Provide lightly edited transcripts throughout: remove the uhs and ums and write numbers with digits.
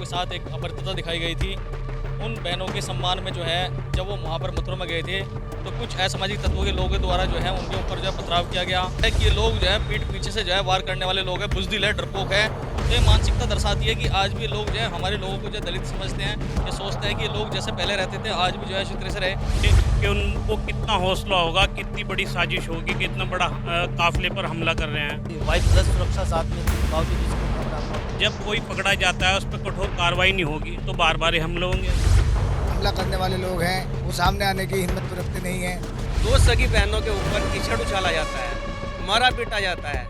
के साथ एक अभद्रता दिखाई गई थी। उन बहनों के सम्मान में जो है जब वो वहाँ पर मथुरा में गए थे तो कुछ असामाजिक तत्वों के लोगों द्वारा जो है उनके ऊपर जो है पथराव किया गया है कि ये लोग जो है पीठ पीछे से जो है वार करने वाले लोग हैं, बुज़दिल है, डरपोक है। तो ये मानसिकता दर्शाती है कि आज भी लोग जो है हमारे लोगों को जो है दलित समझते हैं। ये सोचते हैं कि ये लोग जैसे पहले रहते थे आज भी जो है इसी तरह से रहे। कि उनको कितना हौसला होगा, कितनी बड़ी साजिश होगी, कितना बड़ा काफिले पर हमला कर रहे हैं। वाइफ प्लस सुरक्षा साथ में थी, बावजूद इसको पकड़ा। जब कोई पकड़ा जाता है उस पर कठोर कार्रवाई नहीं होगी तो बार बार हमले होंगे। हमला करने वाले लोग हैं वो सामने आने की हिम्मत तो रखते नहीं हैं। दो सगी बहनों के ऊपर कीचड़ उछाला जाता है, मारा पीटा जाता है,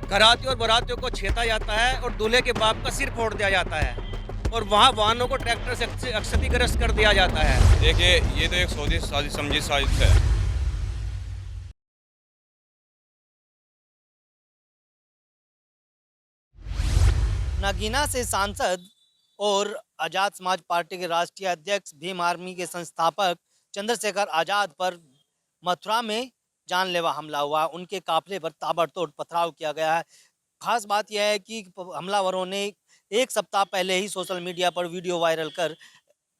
घरातियों और बारातियों को छेता जाता है और दूल्हे के बाप का सिर फोड़ दिया जाता है और वहाँ वाहनों को ट्रैक्टर से क्षतिग्रस्त कर दिया जाता है। देखिए ये तो एक सोची साजिश समझी साजिश है। नागीना से सांसद और आजाद समाज पार्टी के राष्ट्रीय अध्यक्ष भीम आर्मी के संस्थापक चंद्रशेखर आजाद पर मथुरा में जानलेवा हमला हुआ। उनके काफिले पर ताबड़तोड़ पथराव किया गया है। खास बात यह है कि हमलावरों ने एक सप्ताह पहले ही सोशल मीडिया पर वीडियो वायरल कर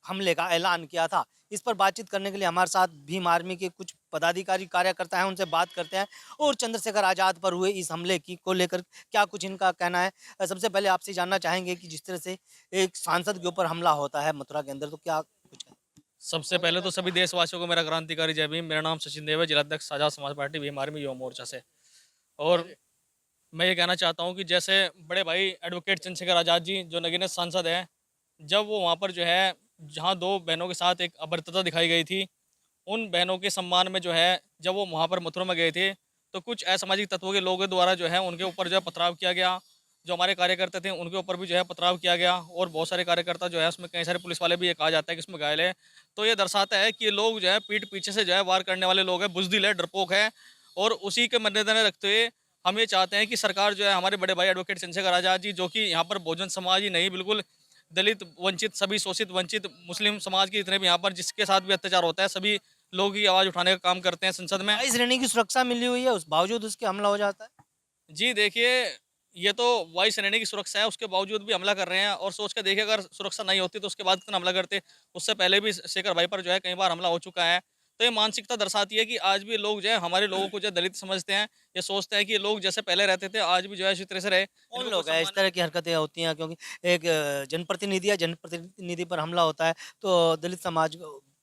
हमले का ऐलान किया था। इस पर बातचीत करने के लिए हमारे साथ भीम आर्मी के कुछ पदाधिकारी कार्यकर्ता हैं, उनसे बात करते हैं और चंद्रशेखर आजाद पर हुए इस हमले की को लेकर क्या कुछ इनका कहना है। सबसे पहले आपसे जानना चाहेंगे कि जिस तरह से एक सांसद के ऊपर हमला होता है मथुरा के अंदर, तो क्या कुछ है? सबसे पहले तो सभी देशवासियों को मेरा क्रांतिकारी जय भीम। मेरा नाम सचिन देव है, जिलाध्यक्ष आजाद समाज पार्टी भीम आर्मी युवा मोर्चा से। और मैं ये कहना चाहता हूँ कि जैसे बड़े भाई एडवोकेट चंद्रशेखर आज़ाद जी जो नगीना सांसद हैं, जब वो वहाँ पर जो है जहाँ दो बहनों के साथ एक अभद्रता दिखाई गई थी, उन बहनों के सम्मान में जो है जब वो वहाँ पर मथुरा में गए थे तो कुछ असामाजिक तत्वों के लोगों द्वारा जो है उनके ऊपर जो है पथराव किया गया। जो हमारे कार्यकर्ता थे उनके ऊपर भी जो है पथराव किया गया और बहुत सारे कार्यकर्ता जो है उसमें कई सारे पुलिस वाले भी ये कहा जाता है कि इसमें घायल है। तो ये दर्शाता है कि ये लोग जो है पीठ पीछे से जो है वार करने वाले लोग हैं, बुज़दिल है, डरपोक है। और उसी के मद्देनजर रखते हुए हम ये चाहते हैं कि सरकार जो है हमारे बड़े भाई एडवोकेट चंद्रशेखर आज़ाद जी जो कि यहाँ पर बहुजन समाज ही नहीं बिल्कुल दलित वंचित सभी शोषित वंचित मुस्लिम समाज के जितने भी यहाँ पर जिसके साथ भी अत्याचार होता है सभी लोग की आवाज़ उठाने का काम करते हैं संसद में। इस श्रेणी की सुरक्षा मिली हुई है, उस बावजूद उसके हमला हो जाता है। जी देखिए, ये तो वायु सेना की सुरक्षा है, उसके बावजूद भी हमला कर रहे हैं और सोच के देखिए अगर सुरक्षा नहीं होती तो उसके बाद कितना हमला करते। उससे पहले भी शेखर भाई पर जो है कई बार हमला हो चुका है। तो ये मानसिकता दर्शाती है कि आज भी लोग जो है हमारे लोगों को जो है दलित समझते हैं। ये सोचते हैं कि ये लोग जैसे पहले रहते थे आज भी जो है इसी तरह से रहे। कौन इनको लोग कोई हैं इस सम्मान तरह की हरकतें होती हैं? क्योंकि एक जनप्रतिनिधि है, जनप्रतिनिधि पर हमला होता है तो दलित समाज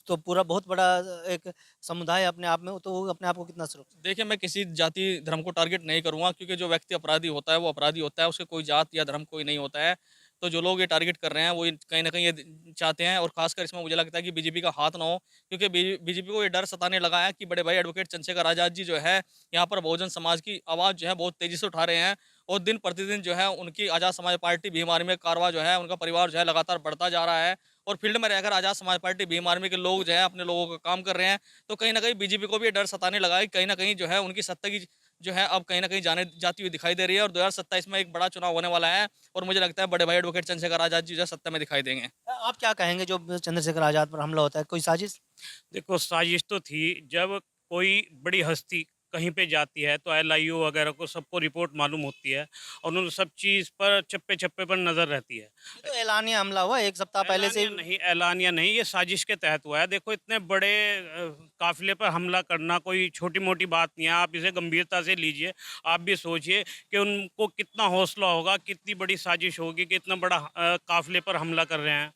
तो पूरा बहुत बड़ा एक समुदाय अपने आप में, तो वो अपने आप को कितना सुरक्षित। देखिए, मैं किसी जाति धर्म को टारगेट नहीं करूँगा क्योंकि जो व्यक्ति अपराधी होता है वो अपराधी होता है, उसके कोई जात या धर्म कोई नहीं होता है। तो जो लोग ये टारगेट कर रहे हैं वो कहीं न कहीं ये चाहते हैं और ख़ासकर इसमें मुझे लगता है कि बीजेपी का हाथ ना हो क्योंकि बीजेपी को ये डर सताने लगा है कि बड़े भाई एडवोकेट चंद्रशेखर आज़ाद जी जो है यहाँ पर बहुजन समाज की आवाज़ जो है बहुत तेज़ी से उठा रहे हैं और दिन प्रतिदिन जो है उनकी आज़ाद समाज पार्टी भीम आर्मी में कारवां जो है उनका परिवार जो है लगातार बढ़ता जा रहा है और फील्ड में रहकर आज़ाद समाज पार्टी भीम आर्मी के लोग जो है अपने लोगों का काम कर रहे हैं। तो कहीं न कहीं बीजेपी को भी ये डर सताने लगा है कि कहीं न कहीं जो है उनकी सत्ता की जो है अब कहीं न कहीं जाती हुई दिखाई दे रही है और 2027 में एक बड़ा चुनाव होने वाला है और मुझे लगता है बड़े भाई एडवोकेट चंद्रशेखर आज़ाद जी जो है सत्ता में दिखाई देंगे। आप क्या कहेंगे जो चंद्रशेखर आजाद पर हमला होता है, कोई साजिश? देखो साजिश तो थी। जब कोई बड़ी हस्ती कहीं पे जाती है तो एलआईओ वगैरह को सबको रिपोर्ट मालूम होती है और उन सब चीज़ पर चप्पे चप्पे पर नज़र रहती है। ये तो ऐलानिया हमला हुआ एक सप्ताह पहले से। ऐलानिया नहीं, ये साजिश के तहत हुआ है। देखो इतने बड़े काफिले पर हमला करना कोई छोटी मोटी बात नहीं है। आप इसे गंभीरता से लीजिए। आप भी सोचिए कि उनको कितना हौसला होगा, कितनी बड़ी साजिश होगी कि इतना बड़ा काफिले पर हमला कर रहे हैं।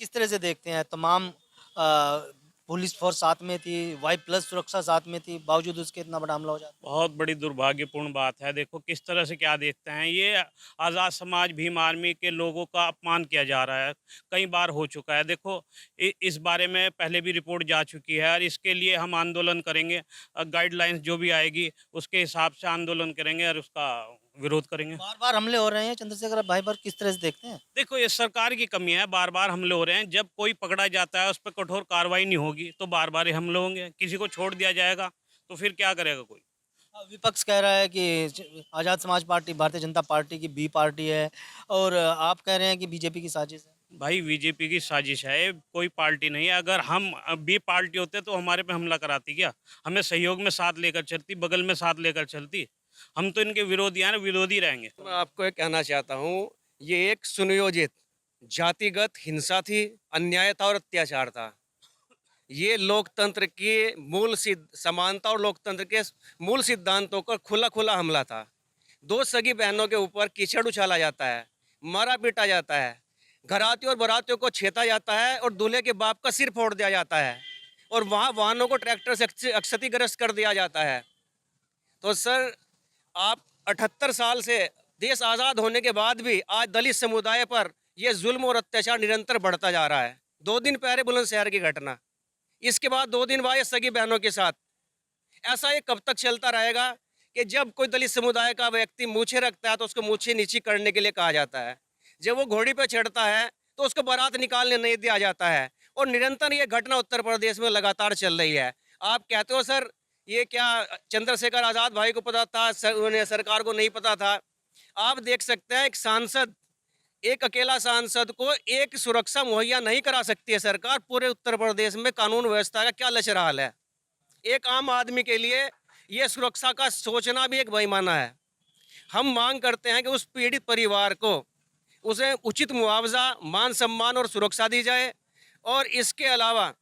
किस तरह से देखते हैं तमाम पुलिस फोर्स साथ में थी, वाई प्लस सुरक्षा साथ में थी, बावजूद उसके इतना बड़ा हमला हो जाता बहुत बड़ी दुर्भाग्यपूर्ण बात है। देखो किस तरह से क्या देखते हैं, ये आज़ाद समाज भीम आर्मी के लोगों का अपमान किया जा रहा है। कई बार हो चुका है। देखो इस बारे में पहले भी रिपोर्ट जा चुकी है और इसके लिए हम आंदोलन करेंगे। गाइडलाइंस जो भी आएगी उसके हिसाब से आंदोलन करेंगे और उसका विरोध करेंगे। है। बार बार हमले हो रहे हैं चंद्रशेखर भाई पर, किस तरह से देखते हैं? देखो ये सरकार की कमी है, बार बार हमले हो रहे हैं। जब कोई पकड़ा जाता है उस पर कठोर कार्रवाई नहीं होगी तो बार बार हमले होंगे। किसी को छोड़ दिया जाएगा तो फिर क्या करेगा कोई। विपक्ष कह रहा है कि आजाद समाज पार्टी भारतीय जनता पार्टी की बी पार्टी है और आप कह रहे हैं कि बीजेपी की साजिश है। भाई बीजेपी की साजिश है, ये कोई पार्टी नहीं है। अगर हम बी पार्टी होते तो हमारे पे हमला कराती क्या? हमें सहयोग में साथ लेकर चलती, बगल में साथ लेकर चलती। हम तो इनके विरोधी हैं, विरोधी रहेंगे। मैं आपको ये कहना चाहता हूँ ये एक सुनियोजित जातिगत हिंसा थी, अन्याय था और अत्याचार था। ये लोकतंत्र के समानता और लोकतंत्र के मूल सिद्धांतों पर खुला खुला हमला था। दो सगी बहनों के ऊपर कीचड़ उछाला जाता है, मारा पीटा जाता है, घराती और बारातियों को छेता जाता है और दूल्हे के बाप का सिर फोड़ दिया जाता है और वहाँ वाहनों को ट्रैक्टर से क्षतिग्रस्त कर दिया जाता है। तो सर, आप 78 साल से देश आज़ाद होने के बाद भी आज दलित समुदाय पर यह जुल्म और अत्याचार निरंतर बढ़ता जा रहा है। 2 दिन पहले बुलंदशहर की घटना, इसके बाद 2 दिन बाद ये सगी बहनों के साथ। ऐसा ये कब तक चलता रहेगा कि जब कोई दलित समुदाय का व्यक्ति मूछें रखता है तो उसको मूछें नीची करने के लिए कहा जाता है, जब वो घोड़ी पे चढ़ता है तो उसको बारात निकालने नहीं दिया जाता है, और निरंतर ये घटना उत्तर प्रदेश में लगातार चल रही है। आप कहते हो सर ये क्या चंद्रशेखर आज़ाद भाई को पता था, उन्हें सरकार को नहीं पता था? आप देख सकते हैं एक सांसद, एक अकेला सांसद को एक सुरक्षा मुहैया नहीं करा सकती है सरकार। पूरे उत्तर प्रदेश में कानून व्यवस्था का क्या लचर हाल है। एक आम आदमी के लिए ये सुरक्षा का सोचना भी एक बेईमाना है। हम मांग करते हैं कि उस पीड़ित परिवार को उसे उचित मुआवजा, मान सम्मान और सुरक्षा दी जाए, और इसके अलावा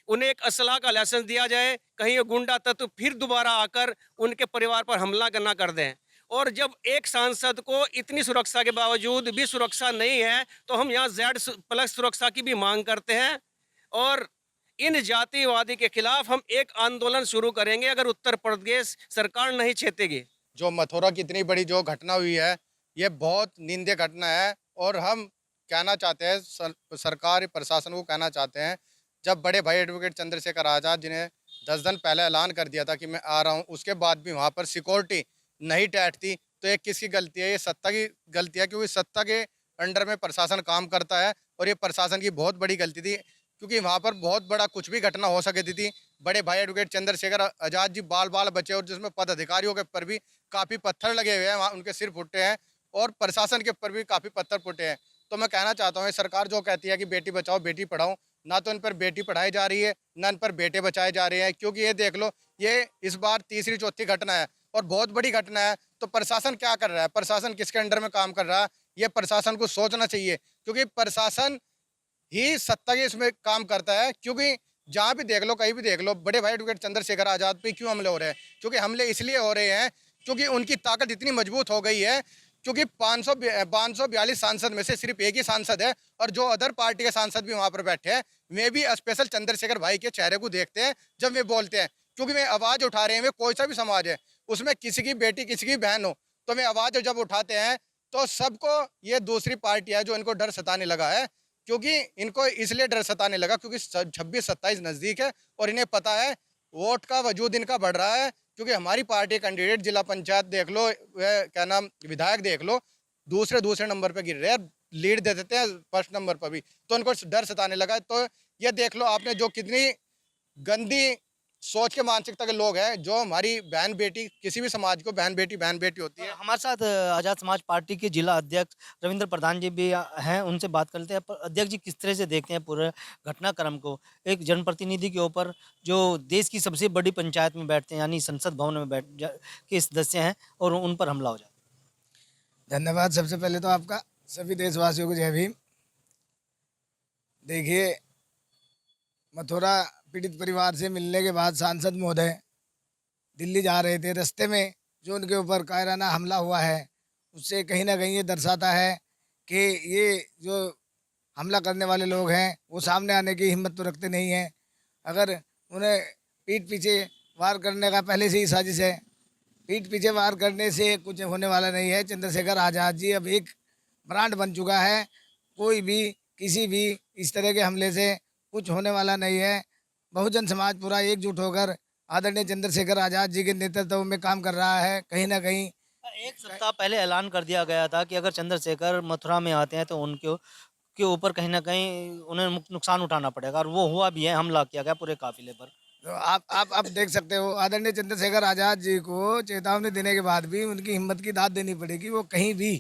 उन्हें एक असलाह का लाइसेंस दिया जाए, कहीं वो गुंडा तत्व फिर दोबारा आकर उनके परिवार पर हमला ना कर दें। और जब एक सांसद को इतनी सुरक्षा के बावजूद भी सुरक्षा नहीं है तो हम यहाँ Z+ सुरक्षा की भी मांग करते हैं, और इन जातिवादी के खिलाफ हम एक आंदोलन शुरू करेंगे अगर उत्तर प्रदेश सरकार नहीं चेतेगी। जो मथुरा की इतनी बड़ी जो घटना हुई है, ये बहुत निंदनीय घटना है, और हम कहना चाहते हैं सरकार प्रशासन को कहना चाहते हैं, जब बड़े भाई एडवोकेट चंद्रशेखर आज़ाद जी ने 10 दिन पहले ऐलान कर दिया था कि मैं आ रहा हूँ, उसके बाद भी वहाँ पर सिक्योरिटी नहीं बैठती, तो ये किसकी गलती है? ये सत्ता की गलती है, क्योंकि सत्ता के अंडर में प्रशासन काम करता है, और ये प्रशासन की बहुत बड़ी गलती थी, क्योंकि वहाँ पर बहुत बड़ा कुछ भी घटना हो सकती थी। बड़े भाई एडवोकेट चंद्रशेखर आज़ाद जी बाल बचे, और जिसमें पदाधिकारियों के ऊपर भी काफ़ी पत्थर लगे हुए हैं, वहाँ उनके सिर फुटे हैं, और प्रशासन के ऊपर भी काफ़ी पत्थर फुटे हैं। तो मैं कहना चाहता हूँ, सरकार जो कहती है कि बेटी बचाओ बेटी पढ़ाओ, ना तो इन पर बेटी पढ़ाई जा रही है, ना इन पर बेटे बचाए जा रहे हैं, क्योंकि ये देख लो, ये इस बार तीसरी चौथी घटना है और बहुत बड़ी घटना है। तो प्रशासन क्या कर रहा है? प्रशासन किसके अंडर में काम कर रहा है? ये प्रशासन को सोचना चाहिए, क्योंकि प्रशासन ही सत्ता के इसमें काम करता है। क्योंकि जहाँ भी देख लो, कहीं भी देख लो, बड़े भाई एडवोकेट चंद्रशेखर आज़ाद पे क्यों हमले हो रहे हैं? क्योंकि हमले इसलिए हो रहे हैं क्योंकि उनकी ताकत इतनी मजबूत हो गई है, क्योंकि 542 सांसद में से सिर्फ एक ही सांसद है, और जो अदर पार्टी के सांसद भी वहाँ पर बैठे हैं, वे भी स्पेशल चंद्रशेखर भाई के चेहरे को देखते हैं जब वे बोलते हैं, क्योंकि वे आवाज़ उठा रहे हैं। वे कोई सा भी समाज है, उसमें किसी की बेटी किसी की बहन हो, तो वे आवाज़ जब उठाते हैं तो सबको ये दूसरी पार्टी है जो इनको डर सताने लगा है। क्योंकि इनको इसलिए डर सताने लगा क्योंकि 26-27 नज़दीक है, और इन्हें पता है वोट का वजूद इनका बढ़ रहा है। क्योंकि हमारी पार्टी कैंडिडेट जिला पंचायत देख लो, वह क्या नाम विधायक देख लो, दूसरे नंबर पे गिर रहे हैं, लीड दे देते हैं फर्स्ट नंबर पर भी, तो उनको डर सताने लगा। तो ये देख लो आपने, जो कितनी गंदी सोच के मानसिकता के लोग हैं, जो हमारी बहन बेटी, किसी भी समाज को बहन बेटी होती है। हमारे साथ आज़ाद समाज पार्टी के जिला अध्यक्ष रविंद्र प्रधान जी भी हैं, उनसे बात करते हैं। पर अध्यक्ष जी, किस तरह से देखते हैं पूरे घटनाक्रम को? एक जनप्रतिनिधि के ऊपर जो देश की सबसे बड़ी पंचायत में बैठते हैं, यानी संसद भवन में के सदस्य हैं, और उन पर हमला हो जाता है। धन्यवाद। सबसे पहले तो आपका सभी देशवासियों को जय भीम। देखिए, मथुरा पीड़ित परिवार से मिलने के बाद सांसद महोदय दिल्ली जा रहे थे, रास्ते में जो उनके ऊपर कायराना हमला हुआ है, उससे कहीं ना कहीं ये दर्शाता है कि ये जो हमला करने वाले लोग हैं वो सामने आने की हिम्मत तो रखते नहीं हैं। अगर उन्हें पीठ पीछे वार करने का पहले से ही साजिश है, पीठ पीछे वार करने से कुछ होने वाला नहीं है। चंद्रशेखर आज़ाद जी अब एक ब्रांड बन चुका है, कोई भी किसी भी इस तरह के हमले से कुछ होने वाला नहीं है। बहुजन समाज पूरा एकजुट होकर आदरणीय चंद्रशेखर आज़ाद जी के नेतृत्व में काम कर रहा है। कहीं ना कहीं एक सप्ताह पहले ऐलान कर दिया गया था कि अगर चंद्रशेखर मथुरा में आते हैं तो उनके के ऊपर कहीं ना कहीं उन्हें नुकसान उठाना पड़ेगा, और वो हुआ भी है, हमला किया गया पूरे काफिले पर। तो आप देख सकते हो, आदरणीय चंद्रशेखर आज़ाद जी को चेतावनी देने के बाद भी उनकी हिम्मत की दाद देनी पड़ेगी। वो कहीं भी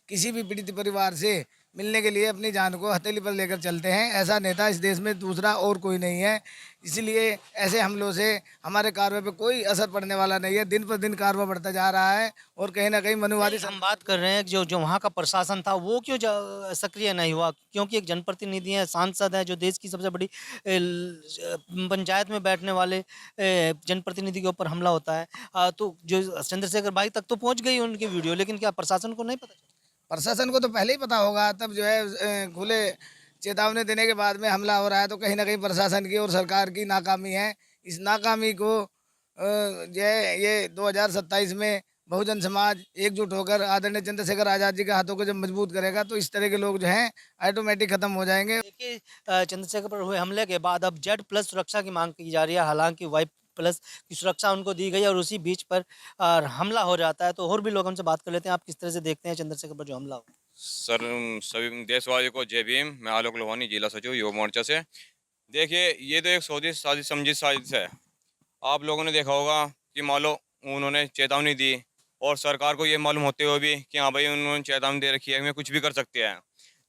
किसी भी पीड़ित परिवार से मिलने के लिए अपनी जान को हथेली पर लेकर चलते हैं। ऐसा नेता इस देश में दूसरा और कोई नहीं है। इसलिए ऐसे हमलों से हमारे कार्य पे कोई असर पड़ने वाला नहीं है। दिन पर दिन कार्य बढ़ता जा रहा है और कहीं ना कहीं मनुवादी हम बात कर रहे हैं कि जो वहाँ का प्रशासन था वो क्यों सक्रिय नहीं हुआ, क्योंकि एक जनप्रतिनिधि है, सांसद है, जो देश की सबसे बड़ी पंचायत में बैठने वाले जनप्रतिनिधि के ऊपर हमला होता है। तो जो चंद्रशेखर भाई तक तो पहुँच गई उनकी वीडियो, लेकिन क्या प्रशासन को नहीं पता? प्रशासन को तो पहले ही पता होगा। तब जो है खुले चेतावनी देने के बाद में हमला हो रहा है, तो कहीं ना कहीं प्रशासन की और सरकार की नाकामी है। इस नाकामी को जो है ये 2027 में बहुजन समाज एकजुट होकर आदरणीय चंद्रशेखर आज़ाद जी के हाथों को जब मजबूत करेगा तो इस तरह के लोग जो हैं ऑटोमेटिक खत्म हो जाएंगे। देखिए, चंद्रशेखर पर हुए हमले के बाद अब Z+ सुरक्षा की मांग की जा रही है। हालांकि Y+ की सुरक्षा उनको दी गई और उसी बीच पर हमला हो जाता है। तो और भी लोग हमसे बात कर लेते हैं। आप किस तरह से देखते हैं चंद्रशेखर पर जो हमला हो? सर सभी देशवासियों को जय भीम। मैं आलोक लोहानी, जिला सचिव युवा मोर्चा से। देखिए, ये तो एक साजिश समझी साजिश है। आप लोगों ने देखा होगा कि मान लो उन्होंने चेतावनी दी और सरकार को ये मालूम होते हुए भी कि हाँ भाई उन्होंने चेतावनी दे रखी है, हमें कुछ भी कर सकते हैं।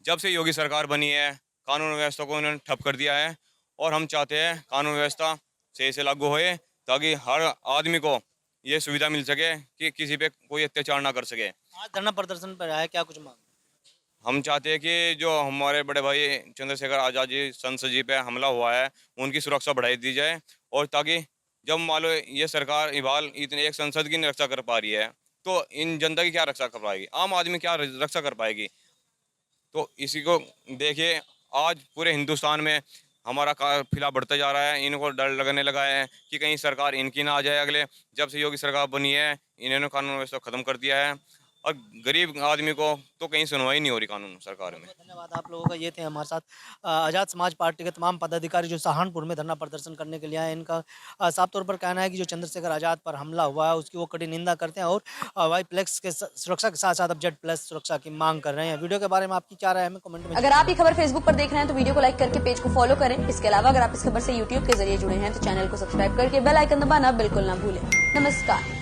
जब से योगी सरकार बनी है, कानून व्यवस्था को उन्होंने ठप कर दिया है और हम चाहते हैं कानून व्यवस्था सही से लागू होए ताकि हर आदमी को ये सुविधा मिल सके कि किसी पे कोई अत्याचार ना कर सके। आज धरना प्रदर्शन पर आया, क्या कुछ मांग? हम चाहते हैं कि जो हमारे बड़े भाई चंद्रशेखर आज़ाद जी संसद जी पे हमला हुआ है उनकी सुरक्षा बढ़ाई दी जाए, और ताकि जब मान लो ये सरकार इबाल इतने एक संसद की नहीं रक्षा कर पा रही है तो इन जनता की क्या रक्षा कर पाएगी, आम आदमी क्या रक्षा कर पाएगी। तो इसी को देखिए, आज पूरे हिंदुस्तान में हमारा काफिला बढ़ता जा रहा है। इनको डर लगने लगा है कि कहीं सरकार इनकी ना आ जाए अगले। जब से योगी सरकार बनी है इन्होंने कानून व्यवस्था खत्म कर दिया है और गरीब आदमी को तो कहीं सुनवाई नहीं हो रही कानून सरकार में। धन्यवाद आप लोगों का। ये थे हमारे साथ आज़ाद समाज पार्टी के तमाम पदाधिकारी जो सहारनपुर में धरना प्रदर्शन करने के लिए आए। इनका साफ तौर पर कहना है कि जो चंद्रशेखर आज़ाद पर हमला हुआ है उसकी वो कड़ी निंदा करते हैं और Y+ के सुरक्षा के साथ साथ अब Z+ सुरक्षा की मांग कर रहे हैं। वीडियो के बारे में आपकी क्या राय है, हमें कमेंट में। अगर आप ये खबर फेसबुक पर देख रहे हैं तो वीडियो को लाइक करके पेज को फॉलो करें। इसके अलावा अगर आप इस खबर से यूट्यूब के जरिए जुड़े हैं तो चैनल को सब्सक्राइब करके बेल आइकन दबाना बिल्कुल ना भूलें। नमस्कार।